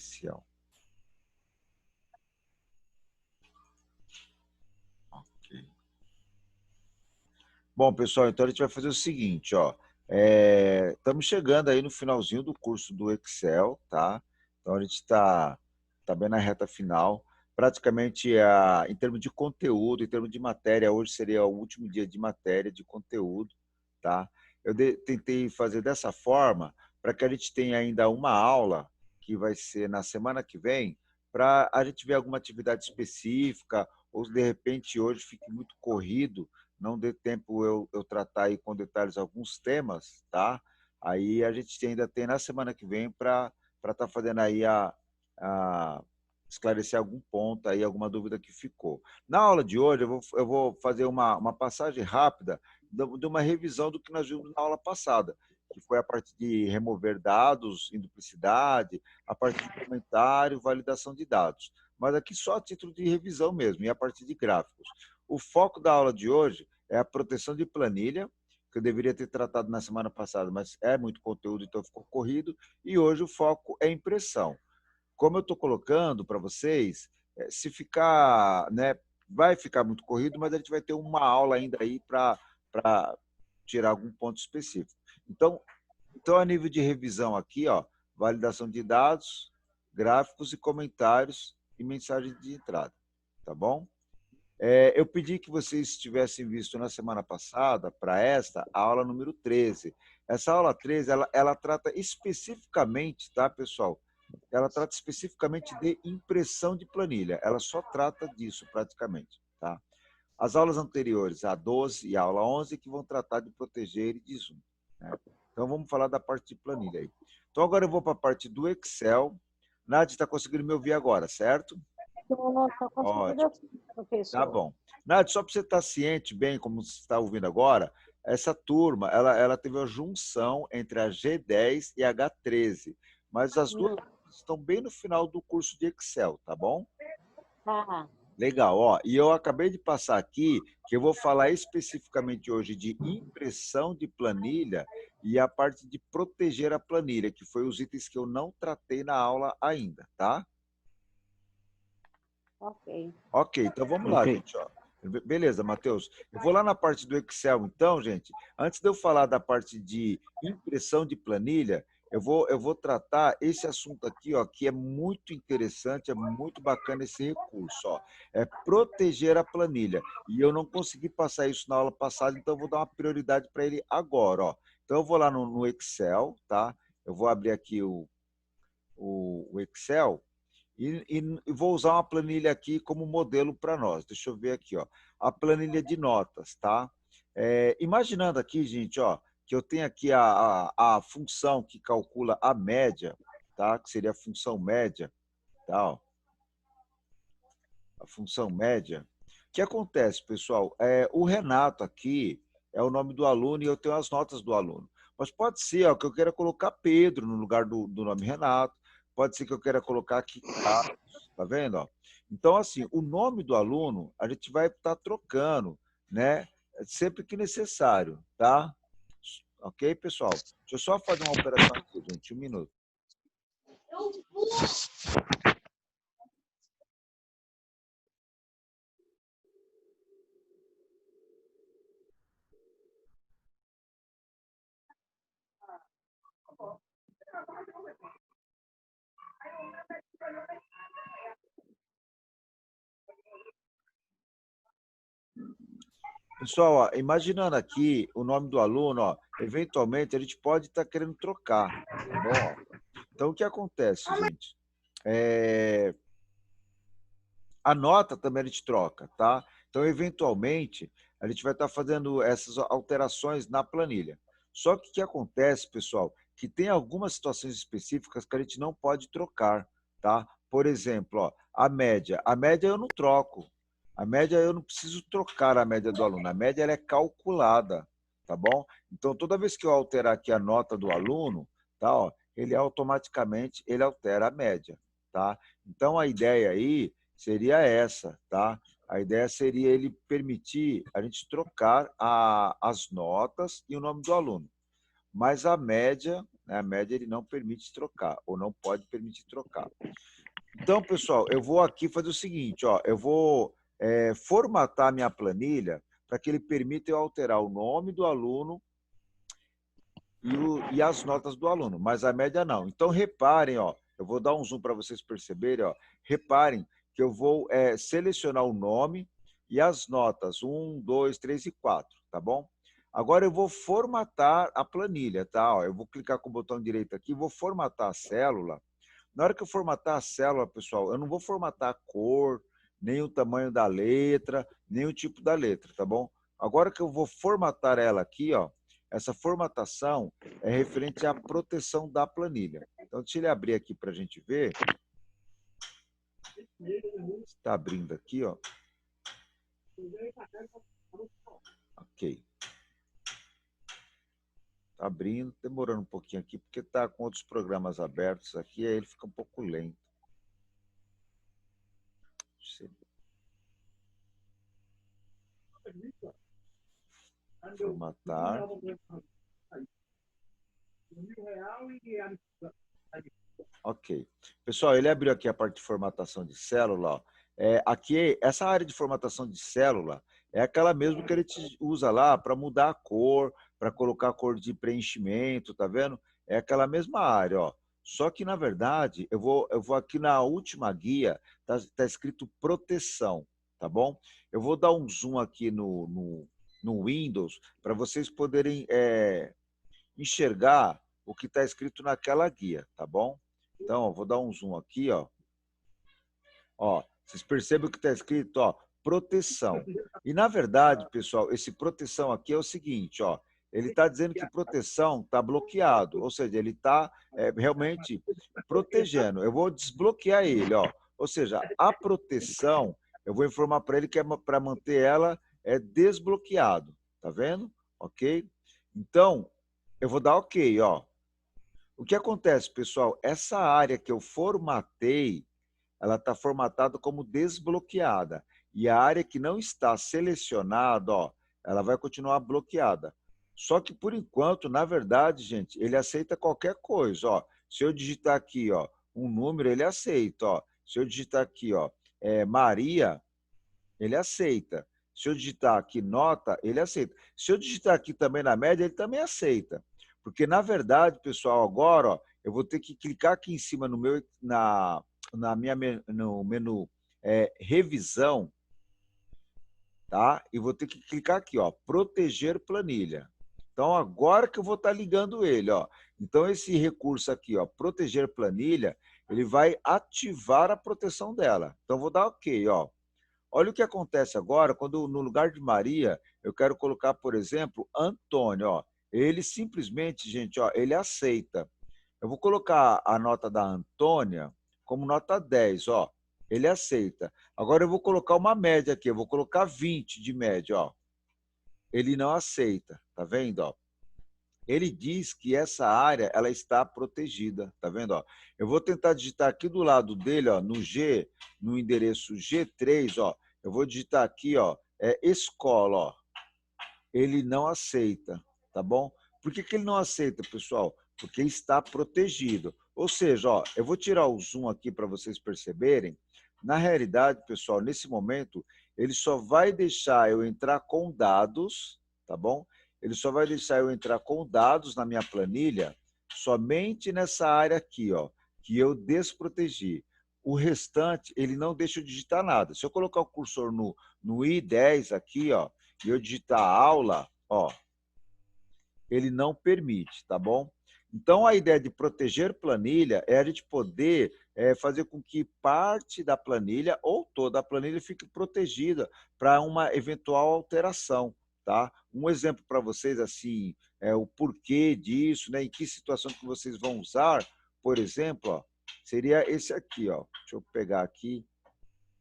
inicial. Ok. Bom, pessoal, então a gente vai fazer o seguinte, ó. Estamos chegando aí no finalzinho do curso do Excel, tá? Então a gente está bem na reta final. Praticamente, em termos de conteúdo, em termos de matéria, hoje seria o último dia de matéria, de conteúdo, tá? Eu tentei fazer dessa forma para que a gente tenha ainda uma aula, que vai ser na semana que vem, para a gente ver alguma atividade específica, ou de repente hoje fique muito corrido, não dê tempo eu tratar aí com detalhes alguns temas, tá? Aí a gente ainda tem na semana que vem para estar fazendo aí a esclarecer algum ponto aí, alguma dúvida que ficou. Na aula de hoje, eu vou fazer uma passagem rápida de uma revisão do que nós vimos na aula passada, que foi a parte de remover dados em duplicidade, a parte de comentário, validação de dados. Mas aqui só a título de revisão mesmo, e a parte de gráficos. O foco da aula de hoje é a proteção de planilha, que eu deveria ter tratado na semana passada, mas é muito conteúdo, então ficou corrido, e hoje o foco é impressão. Como eu estou colocando para vocês, se ficar, né, vai ficar muito corrido, mas a gente vai ter uma aula ainda aí para tirar algum ponto específico. Então, a nível de revisão aqui, ó, validação de dados, gráficos e comentários e mensagem de entrada, tá bom? Eu pedi que vocês tivessem visto na semana passada, para esta, a aula número 13. Essa aula 13, ela trata especificamente, tá, pessoal? Ela trata especificamente de impressão de planilha. Ela só trata disso, praticamente, tá? As aulas anteriores, a 12 e a aula 11, que vão tratar de proteger e de zoom, né? Então, vamos falar da parte de planilha aí. Então, agora eu vou para a parte do Excel. Nath, está conseguindo me ouvir agora, certo? Estou conseguindo, Ótimo. Tá professor. bom. Nath, só para você estar ciente, bem, como você está ouvindo agora, essa turma, ela teve a junção entre a G10 e a H13, mas as duas estão bem no final do curso de Excel, tá bom? Tá. Legal, ó. E eu acabei de passar aqui que eu vou falar especificamente hoje de impressão de planilha e a parte de proteger a planilha, que foi os itens que eu não tratei na aula ainda, tá? Ok. Ok, então vamos lá, gente. Ó. Beleza, Matheus. Eu vou lá na parte do Excel, então, gente. Antes de eu falar da parte de impressão de planilha, eu vou tratar esse assunto aqui, ó, que é muito interessante, é muito bacana esse recurso. Ó. É proteger a planilha. E eu não consegui passar isso na aula passada, então eu vou dar uma prioridade para ele agora. Ó. Então eu vou lá no Excel, tá? Eu vou abrir aqui o Excel. E vou usar uma planilha aqui como modelo para nós. Deixa eu ver aqui, ó. A planilha de notas, tá? Imaginando aqui, gente, ó, que eu tenho aqui a função que calcula a média, tá? Que seria a função média, tá? Ó, a função média. O que acontece, pessoal? O Renato aqui é o nome do aluno e eu tenho as notas do aluno. Mas pode ser ó, que eu queira colocar Pedro no lugar do nome Renato, pode ser que eu queira colocar aqui Carlos, tá vendo? Ó? Então, assim, o nome do aluno a gente vai estar trocando, né? Sempre que necessário, tá? Ok, pessoal? Deixa eu só fazer uma operação aqui, gente, um minuto. Pessoal, ó, imaginando aqui o nome do aluno, ó, eventualmente a gente pode estar querendo trocar, tá bom? Então, o que acontece, gente? A nota também a gente troca, tá? Então, eventualmente, a gente vai estar fazendo essas alterações na planilha. Só que o que acontece, pessoal, que tem algumas situações específicas que a gente não pode trocar, tá? Por exemplo, ó, a média. A média eu não troco. A média eu não preciso trocar a média do aluno. A média ela é calculada, tá bom? Então, toda vez que eu alterar aqui a nota do aluno, tá? Ó, ele automaticamente ele altera a média, tá? Então, a ideia aí seria essa, tá? A ideia seria ele permitir a gente trocar as notas e o nome do aluno. Mas a média, né? A média ele não permite trocar, ou não pode permitir trocar. Então, pessoal, eu vou aqui fazer o seguinte, ó, eu vou formatar a minha planilha para que ele permita eu alterar o nome do aluno e as notas do aluno, mas a média não. Então, reparem, ó, eu vou dar um zoom para vocês perceberem, ó, reparem que eu vou selecionar o nome e as notas 1, 2, 3 e 4, tá bom? Agora eu vou formatar a planilha, tá? Ó, eu vou clicar com o botão direito aqui, vou formatar a célula. Na hora que eu formatar a célula, pessoal, eu não vou formatar a cor, nem o tamanho da letra, nem o tipo da letra, tá bom? Agora que eu vou formatar ela aqui, ó, essa formatação é referente à proteção da planilha. Então, deixa ele abrir aqui para a gente ver. Está abrindo aqui, ó. Ok. Está abrindo, demorando um pouquinho aqui, porque está com outros programas abertos aqui, aí ele fica um pouco lento. Formatar. Ok. Pessoal, ele abriu aqui a parte de formatação de célula. Ó. Aqui, essa área de formatação de célula é aquela mesmo que ele usa lá para mudar a cor, para colocar a cor de preenchimento, tá vendo? É aquela mesma área, ó. Só que, na verdade, eu vou aqui na última guia, tá escrito proteção, tá bom? Eu vou dar um zoom aqui no Windows para vocês poderem enxergar o que está escrito naquela guia, tá bom? Então, ó, vou dar um zoom aqui, ó. Ó, vocês percebem o que está escrito, ó, proteção. E, na verdade, pessoal, esse proteção aqui é o seguinte, ó, ele está dizendo que proteção está bloqueado, ou seja, ele está realmente protegendo. Eu vou desbloquear ele, ó. Ou seja, a proteção, eu vou informar para ele que é para manter ela desbloqueado, tá vendo? Ok? Então, eu vou dar ok, ó. O que acontece, pessoal? Essa área que eu formatei, ela está formatada como desbloqueada. E a área que não está selecionada, ó, ela vai continuar bloqueada. Só que, por enquanto, na verdade, gente, ele aceita qualquer coisa. Ó. Se eu digitar aqui ó, um número, ele aceita. Ó. Se eu digitar aqui ó, Maria, ele aceita. Se eu digitar aqui nota, ele aceita. Se eu digitar aqui também na média, ele também aceita. Porque, na verdade, pessoal, agora ó, eu vou ter que clicar aqui em cima no no menu revisão, tá? E vou ter que clicar aqui, ó, proteger planilha. Então, agora que eu vou estar ligando ele, ó. Então, esse recurso aqui, ó, proteger planilha, ele vai ativar a proteção dela. Então, vou dar ok, ó. Olha o que acontece agora quando no lugar de Maria eu quero colocar, por exemplo, Antônio. Ó. Ele simplesmente, gente, ó, ele aceita. Eu vou colocar a nota da Antônia como nota 10. Ó. Ele aceita. Agora eu vou colocar uma média aqui. Eu vou colocar 20 de média. Ó. Ele não aceita. Tá vendo? Ó? Ele diz que essa área ela está protegida, tá vendo? Ó? Eu vou tentar digitar aqui do lado dele, ó, no endereço G3, ó, eu vou digitar aqui, ó, escola, ó. Ele não aceita, tá bom? Por que ele não aceita, pessoal? Porque está protegido. Ou seja, ó, eu vou tirar o zoom aqui para vocês perceberem. Na realidade, pessoal, nesse momento, ele só vai deixar eu entrar com dados, tá bom? Ele só vai deixar eu entrar com dados na minha planilha somente nessa área aqui, ó, que eu desprotegi. O restante, ele não deixa eu digitar nada. Se eu colocar o cursor no I10 aqui, ó, e eu digitar aula, ó, ele não permite, tá bom? Então, a ideia de proteger planilha é a gente poder fazer com que parte da planilha ou toda a planilha fique protegida para uma eventual alteração. Tá? Um exemplo para vocês, assim, o porquê disso, né? Em que situação que vocês vão usar, por exemplo, ó, seria esse aqui. Ó. Deixa eu pegar aqui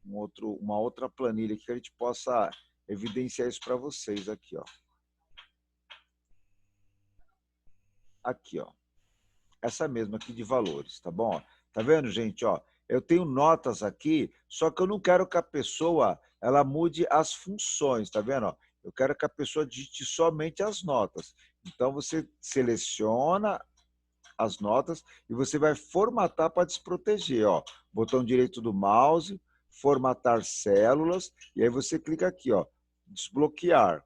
uma outra planilha que a gente possa evidenciar isso para vocês aqui. Ó. Aqui, ó. Essa mesma aqui de valores, tá bom? Tá vendo, gente? Ó, eu tenho notas aqui, só que eu não quero que a pessoa ela mude as funções, tá vendo? Ó, eu quero que a pessoa digite somente as notas. Então, você seleciona as notas e você vai formatar para desproteger, ó. Botão direito do mouse, formatar células, e aí você clica aqui, ó, desbloquear.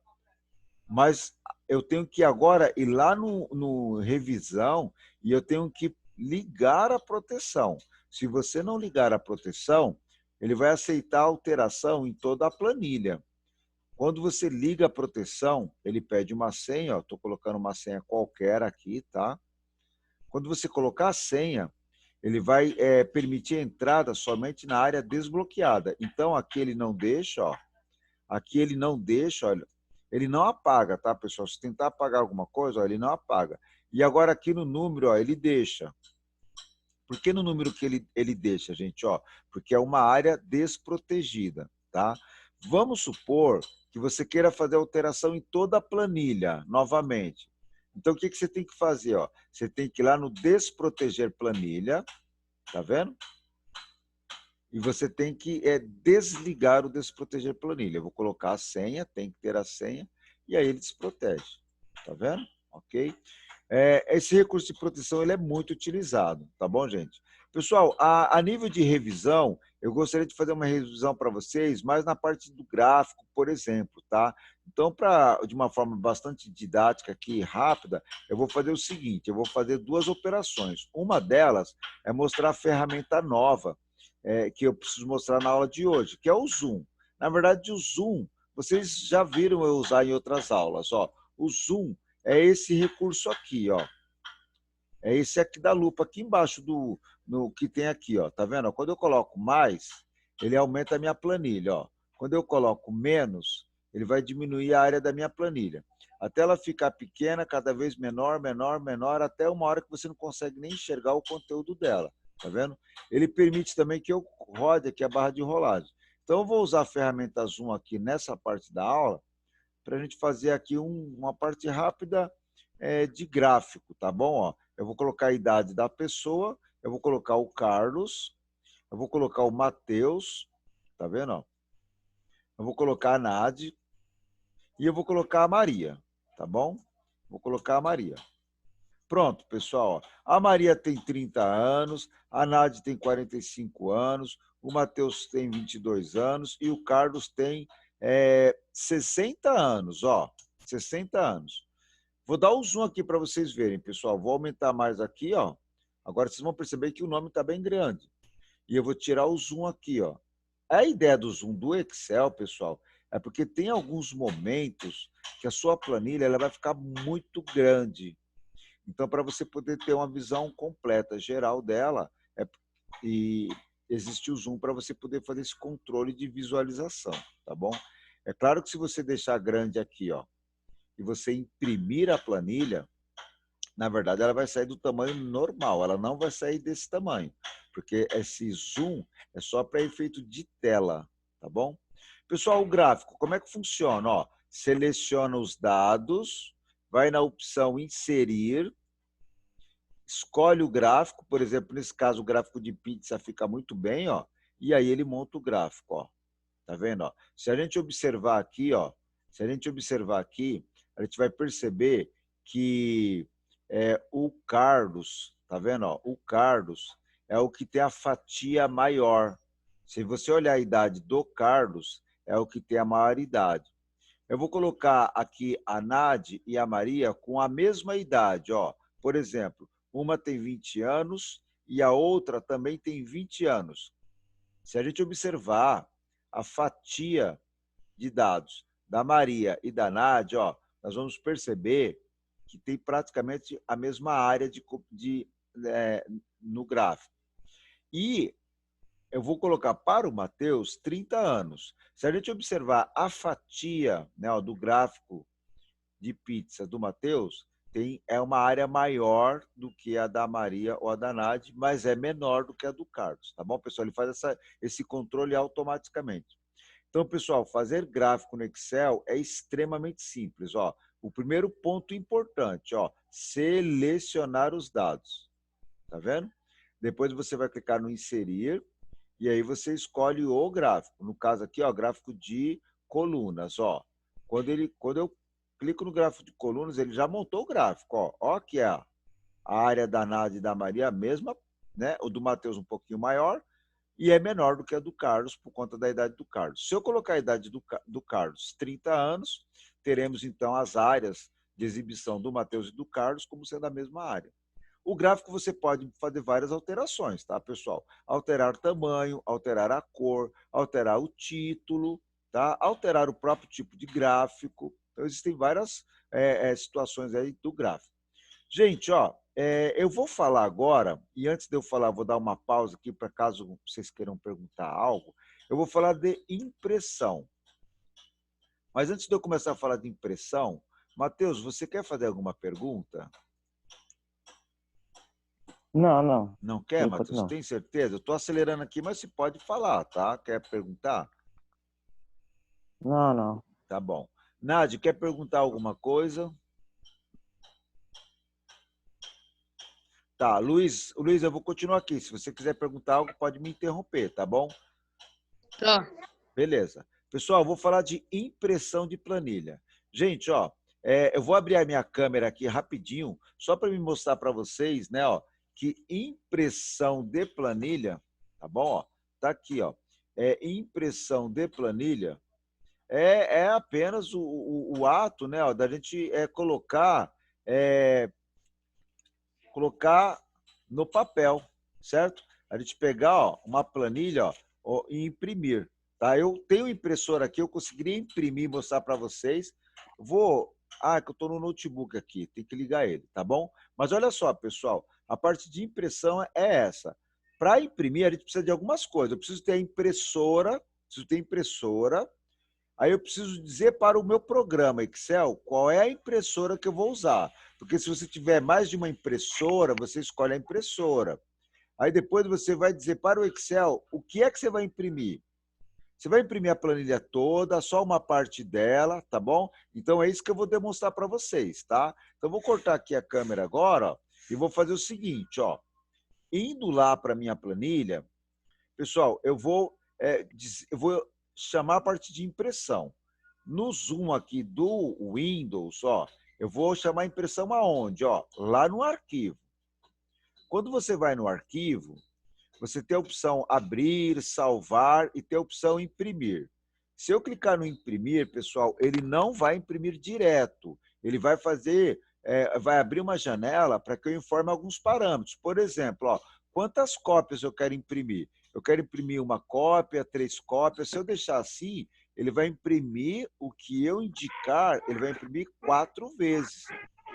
Mas eu tenho que agora ir lá no revisão e eu tenho que ligar a proteção. Se você não ligar a proteção, ele vai aceitar a alteração em toda a planilha. Quando você liga a proteção, ele pede uma senha, estou colocando uma senha qualquer aqui, tá? Quando você colocar a senha, ele vai permitir a entrada somente na área desbloqueada. Então, aqui ele não deixa, ó. Aqui ele não deixa, olha. Ele não apaga, tá, pessoal? Se tentar apagar alguma coisa, ó, ele não apaga. E agora aqui no número, ó, ele deixa. Por que no número que ele deixa, gente? Ó, porque é uma área desprotegida, tá? Vamos supor que você queira fazer alteração em toda a planilha, novamente. Então, o que você tem que fazer? Ó? Você tem que ir lá no desproteger planilha, tá vendo? E você tem que desligar o desproteger planilha. Eu vou colocar a senha, tem que ter a senha, e aí ele desprotege, tá vendo? Ok? Esse recurso de proteção ele é muito utilizado, tá bom, gente? Pessoal, a nível de revisão, eu gostaria de fazer uma revisão para vocês, mais na parte do gráfico, por exemplo, tá? Então, de uma forma bastante didática aqui, rápida, eu vou fazer o seguinte, eu vou fazer duas operações. Uma delas é mostrar a ferramenta nova, que eu preciso mostrar na aula de hoje, que é o Zoom. Na verdade, o Zoom, vocês já viram eu usar em outras aulas, ó. O Zoom é esse recurso aqui, ó. É esse aqui da lupa, aqui embaixo no que tem aqui, ó. Tá vendo? Quando eu coloco mais, ele aumenta a minha planilha, ó. Quando eu coloco menos, ele vai diminuir a área da minha planilha. Até ela ficar pequena, cada vez menor, menor, menor, até uma hora que você não consegue nem enxergar o conteúdo dela. Tá vendo? Ele permite também que eu rode aqui a barra de rolagem. Então, eu vou usar a ferramenta Zoom aqui nessa parte da aula, para a gente fazer aqui uma parte rápida de gráfico, tá bom? Ó, eu vou colocar a idade da pessoa, eu vou colocar o Carlos, eu vou colocar o Matheus, tá vendo? Ó? Eu vou colocar a Nade e eu vou colocar a Maria, tá bom? Vou colocar a Maria. Pronto, pessoal. Ó. A Maria tem 30 anos, a Nade tem 45 anos, o Matheus tem 22 anos e o Carlos tem 60 anos, ó. 60 anos. Vou dar o zoom aqui para vocês verem, pessoal. Vou aumentar mais aqui, ó. Agora vocês vão perceber que o nome está bem grande. E eu vou tirar o zoom aqui, ó. A ideia do zoom do Excel, pessoal, é porque tem alguns momentos que a sua planilha ela vai ficar muito grande. Então, para você poder ter uma visão completa, geral dela, e existe o zoom para você poder fazer esse controle de visualização, tá bom? É claro que se você deixar grande aqui, ó, e você imprimir a planilha, na verdade, ela vai sair do tamanho normal, ela não vai sair desse tamanho, porque esse zoom é só para efeito de tela, tá bom? Pessoal, o gráfico, como é que funciona? Ó, seleciona os dados, vai na opção inserir, escolhe o gráfico, por exemplo, nesse caso o gráfico de pizza fica muito bem, ó, e aí ele monta o gráfico, ó. Tá vendo, ó? Se a gente observar aqui, ó, se a gente observar aqui, a gente vai perceber que o Carlos, tá vendo, ó? O Carlos é o que tem a fatia maior. Se você olhar a idade do Carlos, é o que tem a maior idade. Eu vou colocar aqui a Nade e a Maria com a mesma idade, ó. Por exemplo, uma tem 20 anos e a outra também tem 20 anos. Se a gente observar a fatia de dados da Maria e da Nade, ó, nós vamos perceber que tem praticamente a mesma área no gráfico. E eu vou colocar para o Matheus 30 anos. Se a gente observar a fatia, né, ó, do gráfico de pizza do Matheus, é uma área maior do que a da Maria ou a da Nade, mas é menor do que a do Carlos, tá bom, pessoal? Ele faz esse controle automaticamente. Então, pessoal, fazer gráfico no Excel é extremamente simples. Ó. O primeiro ponto importante, ó, selecionar os dados. Tá vendo? Depois você vai clicar no inserir e aí você escolhe o gráfico. No caso aqui, ó, gráfico de colunas. Ó. Quando eu clico no gráfico de colunas, ele já montou o gráfico. Ó, ó aqui, ó. A área da Nádia e da Maria é a mesma, né? O do Matheus um pouquinho maior, e é menor do que a do Carlos, por conta da idade do Carlos. Se eu colocar a idade do Carlos, 30 anos, teremos então as áreas de exibição do Matheus e do Carlos como sendo a mesma área. O gráfico você pode fazer várias alterações, tá, pessoal? Alterar o tamanho, alterar a cor, alterar o título, tá? Alterar o próprio tipo de gráfico. Então, existem várias situações aí do gráfico. Gente, ó, eu vou falar agora, e antes de eu falar, vou dar uma pausa aqui para caso vocês queiram perguntar algo. Eu vou falar de impressão. Mas antes de eu começar a falar de impressão, Matheus, você quer fazer alguma pergunta? Não, não. Não quer, Matheus? Não. Tem certeza? Eu estou acelerando aqui, mas você pode falar, tá? Quer perguntar? Não, não. Tá bom. Nádia, quer perguntar alguma coisa? Tá, Luiz, eu vou continuar aqui. Se você quiser perguntar algo, pode me interromper, tá bom? Tá. Beleza. Pessoal, eu vou falar de impressão de planilha. Gente, ó, eu vou abrir a minha câmera aqui rapidinho, só para me mostrar para vocês, né, ó, que impressão de planilha, tá bom? Ó, tá aqui, ó. Impressão de planilha é apenas o ato, né, ó, da gente colocar no papel, certo? A gente pegar, ó, uma planilha, ó, e imprimir. Tá? Eu tenho impressora aqui, eu conseguiria imprimir e mostrar para vocês. Que eu estou no notebook aqui, tem que ligar ele, tá bom? Mas olha só, pessoal, a parte de impressão é essa. Para imprimir, a gente precisa de algumas coisas. Eu preciso ter impressora, aí eu preciso dizer para o meu programa Excel qual é a impressora que eu vou usar. Porque se você tiver mais de uma impressora, você escolhe a impressora. Aí depois você vai dizer para o Excel o que é que você vai imprimir. Você vai imprimir a planilha toda, só uma parte dela, tá bom? Então é isso que eu vou demonstrar para vocês, tá? Então vou cortar aqui a câmera agora, ó, e vou fazer o seguinte, ó. Indo lá para a minha planilha, pessoal, eu vou chamar a parte de impressão. No zoom aqui do Windows, ó, eu vou chamar a impressão aonde? Ó, lá no arquivo. Quando você vai no arquivo, você tem a opção abrir, salvar e tem a opção imprimir. Se eu clicar no imprimir, pessoal, ele não vai imprimir direto. Ele vai vai abrir uma janela para que eu informe alguns parâmetros. Por exemplo, ó, quantas cópias eu quero imprimir? Eu quero imprimir uma cópia, 3 cópias. Se eu deixar assim, ele vai imprimir o que eu indicar, ele vai imprimir 4 vezes.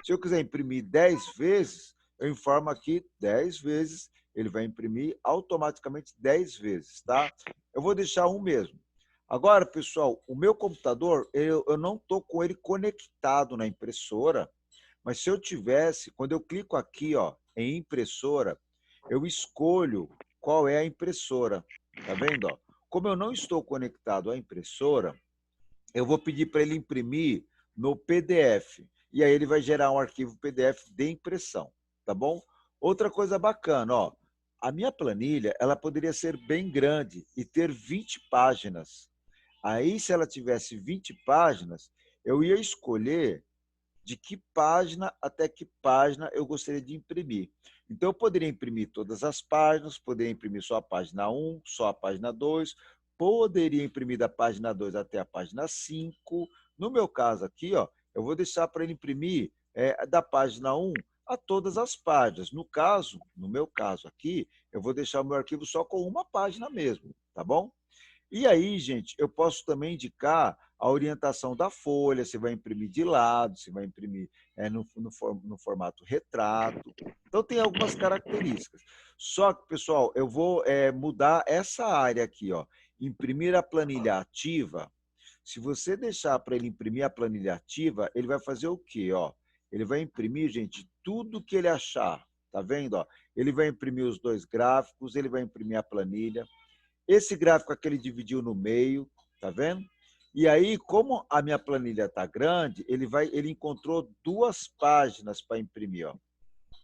Se eu quiser imprimir 10 vezes, eu informo aqui 10 vezes, ele vai imprimir automaticamente 10 vezes, tá? Eu vou deixar um mesmo. Agora, pessoal, o meu computador, eu não estou com ele conectado na impressora, mas se eu tivesse, quando eu clico aqui, ó, em impressora, eu escolho qual é a impressora, tá vendo? Ó? Como eu não estou conectado à impressora, eu vou pedir para ele imprimir no PDF, e aí ele vai gerar um arquivo PDF de impressão, tá bom? Outra coisa bacana, ó, a minha planilha, ela poderia ser bem grande e ter 20 páginas. Aí, se ela tivesse 20 páginas, eu ia escolher de que página até que página eu gostaria de imprimir. Então, eu poderia imprimir todas as páginas, poderia imprimir só a página 1, só a página 2, poderia imprimir da página 2 até a página 5. No meu caso aqui, ó, eu vou deixar para ele imprimir da página 1 a todas as páginas. No meu caso aqui, eu vou deixar o meu arquivo só com uma página mesmo, tá bom? E aí, gente, eu posso também indicar a orientação da folha, se vai imprimir de lado, se vai imprimir no formato retrato. Então, tem algumas características. Só que, pessoal, eu vou mudar essa área aqui, ó, imprimir a planilha ativa. Se você deixar para ele imprimir a planilha ativa, ele vai fazer o quê? Ó? Ele vai imprimir, gente, tudo que ele achar. Tá vendo? Ó? Ele vai imprimir os 2 gráficos, ele vai imprimir a planilha. Esse gráfico aqui ele dividiu no meio, tá vendo? E aí, como a minha planilha está grande, ele encontrou 2 páginas para imprimir, ó.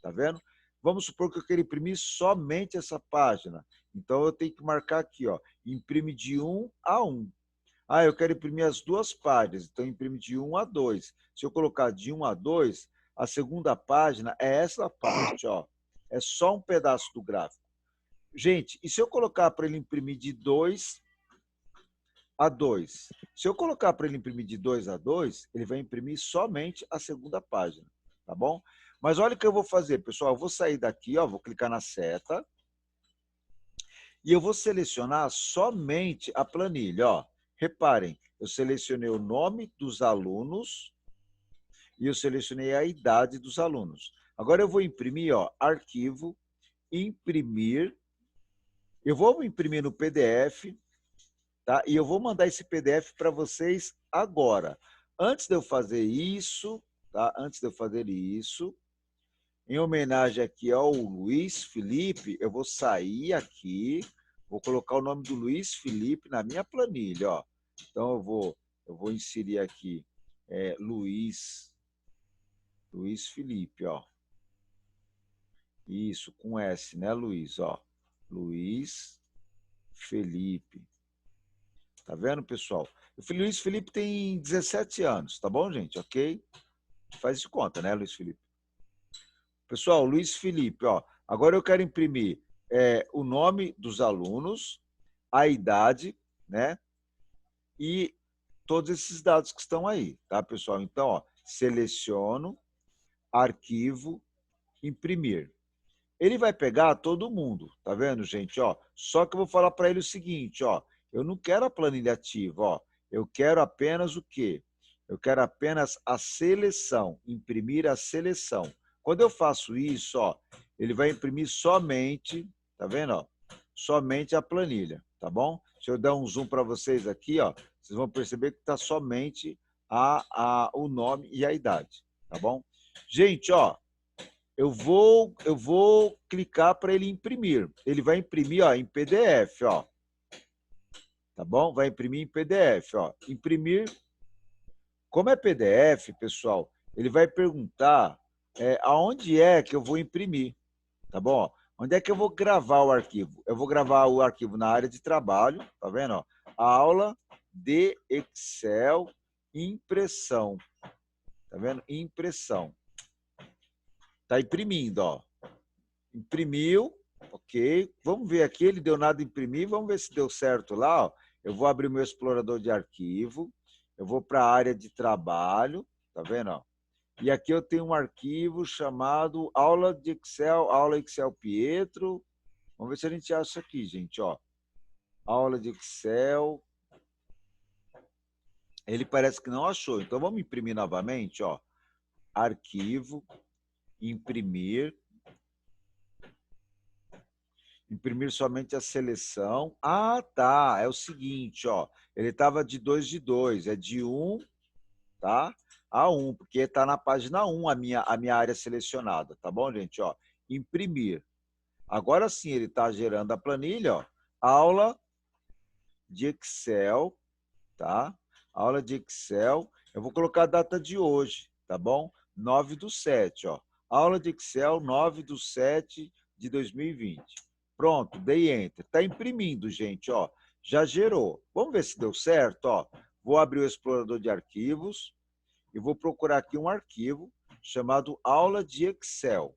Tá vendo? Vamos supor que eu quero imprimir somente essa página. Então, eu tenho que marcar aqui, ó, imprime de 1 a 1. Eu quero imprimir as 2 páginas, então imprime de 1 a 2. Se eu colocar de 1 a 2, A segunda página é essa parte, ó. É só um pedaço do gráfico. Gente, e se eu colocar para ele imprimir de 2 a 2? Se eu colocar para ele imprimir de 2 a 2, ele vai imprimir somente a segunda página, tá bom? Mas olha o que eu vou fazer, pessoal. Eu vou sair daqui, ó, vou clicar na seta e eu vou selecionar somente a planilha, ó. Reparem, eu selecionei o nome dos alunos e eu selecionei a idade dos alunos. Agora eu vou imprimir, ó, arquivo, imprimir. Eu vou imprimir no PDF, tá? E eu vou mandar esse PDF para vocês agora. Antes de eu fazer isso, tá? Antes de eu fazer isso, em homenagem aqui ao Luiz Felipe, eu vou sair aqui, vou colocar o nome do Luiz Felipe na minha planilha, ó. Então eu vou inserir aqui Luiz Felipe, ó. Isso, com S, né, Luiz, ó. Luiz Felipe. Tá vendo, pessoal? O Luiz Felipe tem 17 anos, tá bom, gente? Ok? Faz de conta, né, Luiz Felipe? Pessoal, Luiz Felipe, ó. Agora eu quero imprimir o nome dos alunos, a idade, né? E todos esses dados que estão aí, tá, pessoal? Então, ó, seleciono, arquivo, imprimir. Ele vai pegar todo mundo, tá vendo, gente? Ó, só que eu vou falar para ele o seguinte, ó, eu não quero a planilha ativa, ó, eu quero apenas o quê? Eu quero apenas a seleção, imprimir a seleção. Quando eu faço isso, ó, ele vai imprimir somente, tá vendo, ó? Somente a planilha, tá bom? Se eu der um zoom para vocês aqui, ó, vocês vão perceber que está somente o nome e a idade, tá bom? Gente, ó, eu vou clicar para ele imprimir. Ele vai imprimir, ó, em PDF, ó. Tá bom? Vai imprimir em PDF, ó. Imprimir. Como é PDF, pessoal, ele vai perguntar aonde é que eu vou imprimir, tá bom? Onde é que eu vou gravar o arquivo? Eu vou gravar o arquivo na área de trabalho, tá vendo? Ó? Aula de Excel, impressão. Tá vendo? Impressão. Tá imprimindo, ó. Imprimiu, ok. Vamos ver aqui, ele deu nada a imprimir, vamos ver se deu certo lá. Ó. Eu vou abrir o meu explorador de arquivo, eu vou para a área de trabalho, tá vendo? Ó? E aqui eu tenho um arquivo chamado aula de Excel, aula Excel Pietro. Vamos ver se a gente acha isso aqui, gente. Ó. Aula de Excel. Ele parece que não achou, então vamos imprimir novamente. Ó. Arquivo, imprimir. Imprimir somente a seleção. Ah, tá. É o seguinte, ó. Ele estava de 2 de 2. É de 1, tá? A 1, porque está na página 1 a minha área selecionada. Tá bom, gente? Ó, imprimir. Agora sim, ele está gerando a planilha, ó. Aula de Excel, tá? Aula de Excel. Eu vou colocar a data de hoje, tá bom? 9/7, ó. Aula de Excel 9/7 de 2020. Pronto, dei Enter. Está imprimindo, gente, ó. Já gerou. Vamos ver se deu certo, ó. Vou abrir o explorador de arquivos e vou procurar aqui um arquivo chamado aula de Excel,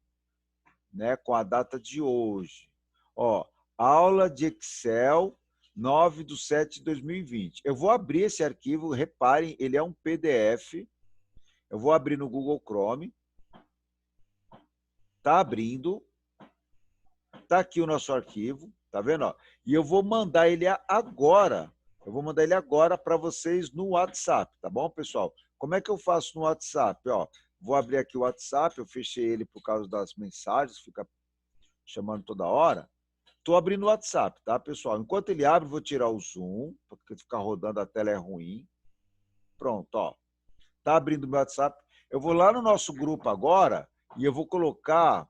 né, com a data de hoje. Ó, aula de Excel 9/7 de 2020. Eu vou abrir esse arquivo, reparem, ele é um PDF. Eu vou abrir no Google Chrome. Tá abrindo. Tá aqui o nosso arquivo, tá vendo? Ó? E eu vou mandar ele agora. Eu vou mandar ele agora para vocês no WhatsApp, tá bom, pessoal? Como é que eu faço no WhatsApp? Ó, vou abrir aqui o WhatsApp, eu fechei ele por causa das mensagens, fica chamando toda hora. Estou abrindo o WhatsApp, tá, pessoal? Enquanto ele abre, vou tirar o zoom, porque ficar rodando a tela é ruim. Pronto, ó. Tá abrindo o meu WhatsApp. Eu vou lá no nosso grupo agora e eu vou colocar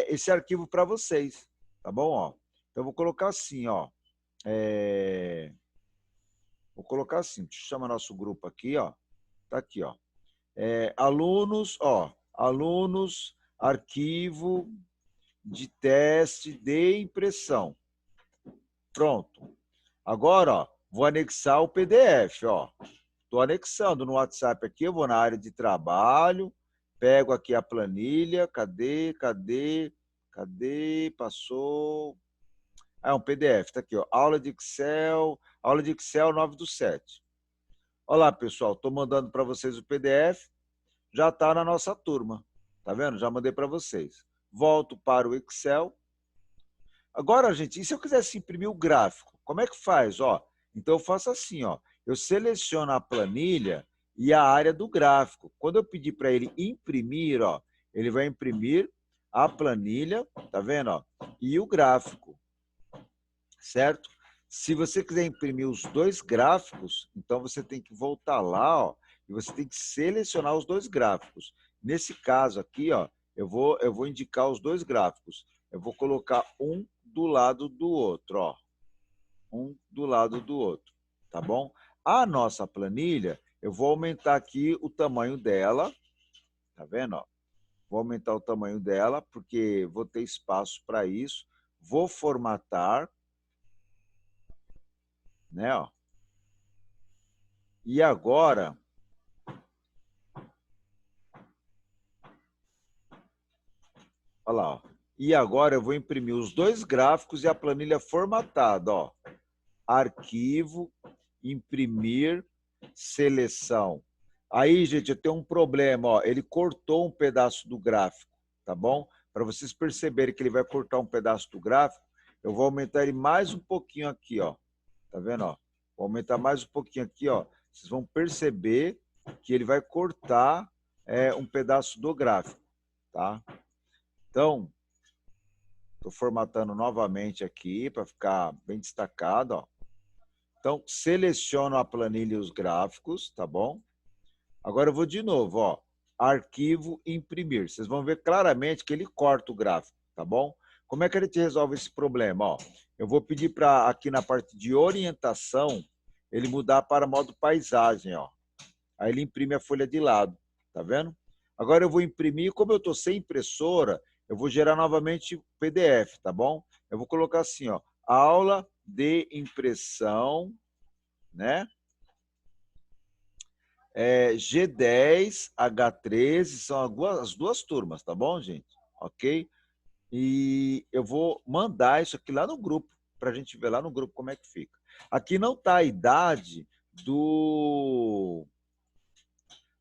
esse arquivo para vocês, tá bom? Ó, então, eu vou colocar assim, ó. Vou colocar assim, deixa eu chamar nosso grupo aqui, ó. Tá aqui, ó. Alunos, ó. Alunos, arquivo de teste de impressão. Pronto. Agora, ó, vou anexar o PDF, ó. Estou anexando no WhatsApp aqui, eu vou na área de trabalho, Pego aqui a planilha, cadê? Passou. Ah, é um PDF, tá aqui, ó. Aula de Excel 9/7. Olá, pessoal, estou mandando para vocês o PDF, já está na nossa turma, tá vendo? Já mandei para vocês. Volto para o Excel. Agora, gente, e se eu quisesse imprimir o gráfico, como é que faz? Ó, então eu faço assim, ó, eu seleciono a planilha e a área do gráfico. Quando eu pedir para ele imprimir, ó, ele vai imprimir a planilha, tá vendo? Ó, e o gráfico, certo? Se você quiser imprimir os dois gráficos, então você tem que voltar lá, ó, e você tem que selecionar os dois gráficos. Nesse caso aqui, ó, eu vou indicar os dois gráficos. Eu vou colocar um do lado do outro, ó. Um do lado do outro, tá bom? A nossa planilha, eu vou aumentar aqui o tamanho dela, tá vendo, ó? Vou aumentar o tamanho dela, porque vou ter espaço para isso. Vou formatar, né, ó. E agora, olha lá, ó. E agora eu vou imprimir os dois gráficos e a planilha formatada, ó. Arquivo, imprimir, seleção. Aí, gente, eu tenho um problema, ó. Ele cortou um pedaço do gráfico, tá bom? Para vocês perceberem que ele vai cortar um pedaço do gráfico, eu vou aumentar ele mais um pouquinho aqui, ó. Tá vendo, ó? Vou aumentar mais um pouquinho aqui, ó. Vocês vão perceber que ele vai cortar um pedaço do gráfico, tá? Então, estou formatando novamente aqui para ficar bem destacado, ó. Então, seleciono a planilha e os gráficos, tá bom? Agora eu vou de novo, ó. Arquivo, imprimir. Vocês vão ver claramente que ele corta o gráfico, tá bom? Como é que a gente resolve esse problema? Ó, eu vou pedir para aqui na parte de orientação, ele mudar para modo paisagem, ó. Aí ele imprime a folha de lado, tá vendo? Agora eu vou imprimir, como eu estou sem impressora, eu vou gerar novamente PDF, tá bom? Eu vou colocar assim, ó, aula de impressão, né? G10, H13, são as duas turmas, tá bom, gente? Ok? E eu vou mandar isso aqui lá no grupo, para a gente ver lá no grupo como é que fica. Aqui não está a idade do...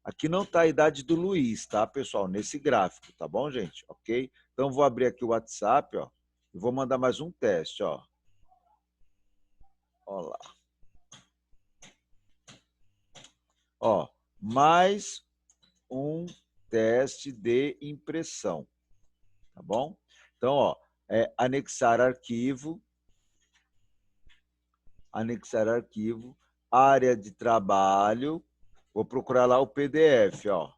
Aqui não está a idade do Luiz, tá, pessoal? Nesse gráfico, tá bom, gente? Ok? Então, vou abrir aqui o WhatsApp, ó, e vou mandar mais um teste, ó. Ó lá. Ó, mais um teste de impressão, tá bom? Então, ó, anexar arquivo, área de trabalho, vou procurar lá o PDF, ó.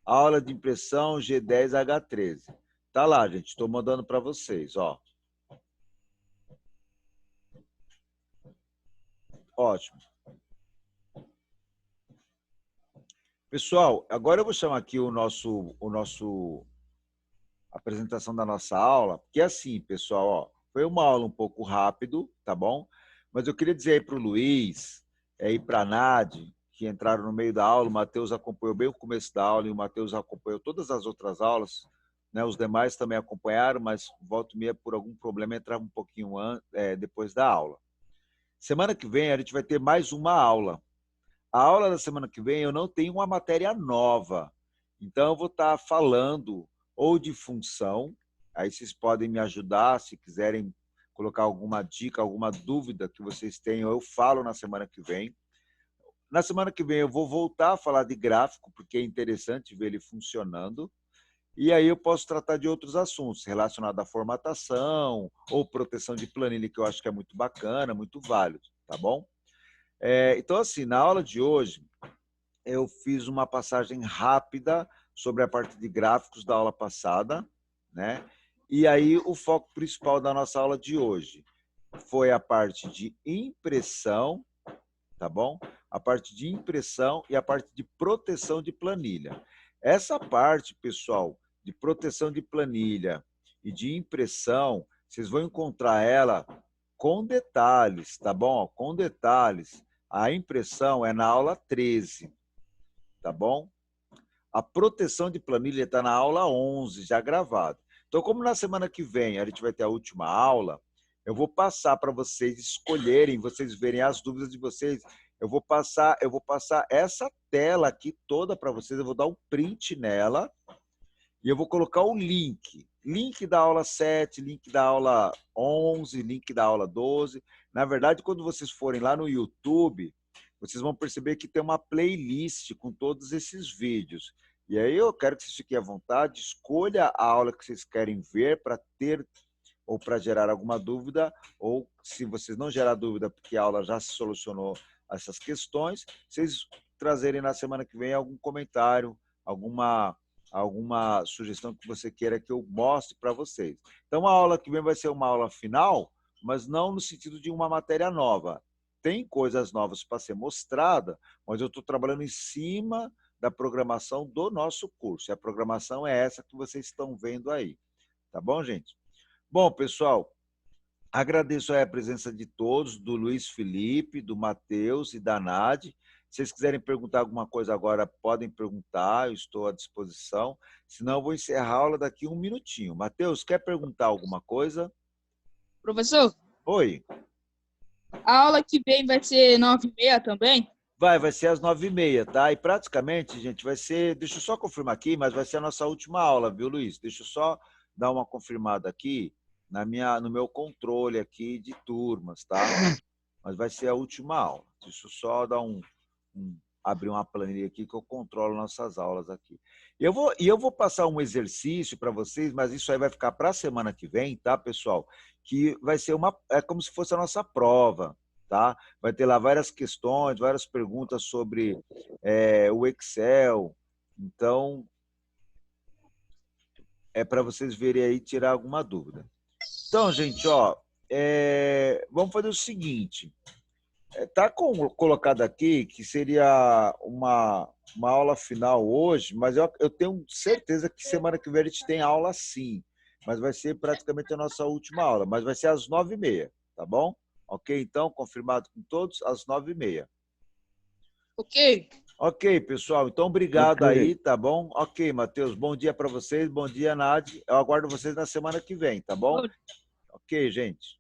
Aula de impressão G10H13. Tá lá, gente, estou mandando para vocês, ó. Ótimo. Pessoal, agora eu vou chamar aqui a apresentação da nossa aula, porque assim, pessoal, ó, foi uma aula um pouco rápido, tá bom? Mas eu queria dizer aí para o Luiz e para a Nadi, que entraram no meio da aula, o Matheus acompanhou bem o começo da aula e o Matheus acompanhou todas as outras aulas, né? Os demais também acompanharam, mas volta e meia, por algum problema, entrava um pouquinho depois da aula. Semana que vem a gente vai ter mais uma aula. A aula da semana que vem eu não tenho uma matéria nova, então eu vou estar falando ou de função, aí vocês podem me ajudar, se quiserem colocar alguma dica, alguma dúvida que vocês tenham, eu falo na semana que vem. Na semana que vem eu vou voltar a falar de gráfico, porque é interessante ver ele funcionando, e aí eu posso tratar de outros assuntos relacionados à formatação ou proteção de planilha, que eu acho que é muito bacana, muito válido, tá bom? Então, assim, na aula de hoje, eu fiz uma passagem rápida sobre a parte de gráficos da aula passada, né? E aí o foco principal da nossa aula de hoje foi a parte de impressão, tá bom? A parte de impressão e a parte de proteção de planilha. Essa parte, pessoal, de proteção de planilha e de impressão, vocês vão encontrar ela com detalhes, tá bom? Com detalhes. A impressão é na aula 13, tá bom? a proteção de planilha está na aula 11, já gravado. Então, como na semana que vem a gente vai ter a última aula, eu vou passar para vocês escolherem, vocês verem as dúvidas de vocês. Eu vou passar essa tela aqui toda para vocês, eu vou dar um print nela e eu vou colocar o link. Link da aula 7, link da aula 11, link da aula 12. Na verdade, quando vocês forem lá no YouTube, vocês vão perceber que tem uma playlist com todos esses vídeos. E aí eu quero que vocês fiquem à vontade, escolha a aula que vocês querem ver para ter ou para gerar alguma dúvida, ou se vocês não gerar dúvida porque a aula já se solucionou essas questões, vocês trazerem na semana que vem algum comentário, alguma sugestão que você queira que eu mostre para vocês. Então, a aula que vem vai ser uma aula final, mas não no sentido de uma matéria nova. Tem coisas novas para ser mostrada, mas eu estou trabalhando em cima da programação do nosso curso. E a programação é essa que vocês estão vendo aí. Tá bom, gente? Bom, pessoal, agradeço aí a presença de todos, do Luiz Felipe, do Matheus e da Nadi. Se vocês quiserem perguntar alguma coisa agora, podem perguntar, eu estou à disposição. Senão, eu vou encerrar a aula daqui um minutinho. Matheus, quer perguntar alguma coisa? Professor, Oi. a aula que vem vai ser 9h30 também? Vai ser às 9h30, tá? E praticamente, gente, vai ser... Deixa eu só confirmar aqui, mas vai ser a nossa última aula, viu, Luiz? Deixa eu só dar uma confirmada aqui no meu controle aqui de turmas, tá? Mas vai ser a última aula. Deixa eu só dar abrir uma planilha aqui que eu controlo nossas aulas aqui. E eu vou passar um exercício para vocês, mas isso aí vai ficar para a semana que vem, tá, pessoal? Que vai ser é como se fosse a nossa prova, tá? Vai ter lá várias questões, várias perguntas sobre o Excel. Então, é para vocês verem aí e tirar alguma dúvida. Então, gente, ó, vamos fazer o seguinte. Está colocado aqui que seria uma aula final hoje, mas eu tenho certeza que semana que vem a gente tem aula sim. Mas vai ser praticamente a nossa última aula, mas vai ser às 9h30, tá bom? Ok, então, confirmado com todos, às 9h30. Ok. Ok, pessoal, então obrigado Ok. aí, tá bom? Ok, Matheus, bom dia para vocês, bom dia, Nadi. Eu aguardo vocês na semana que vem, tá bom? Ok, gente.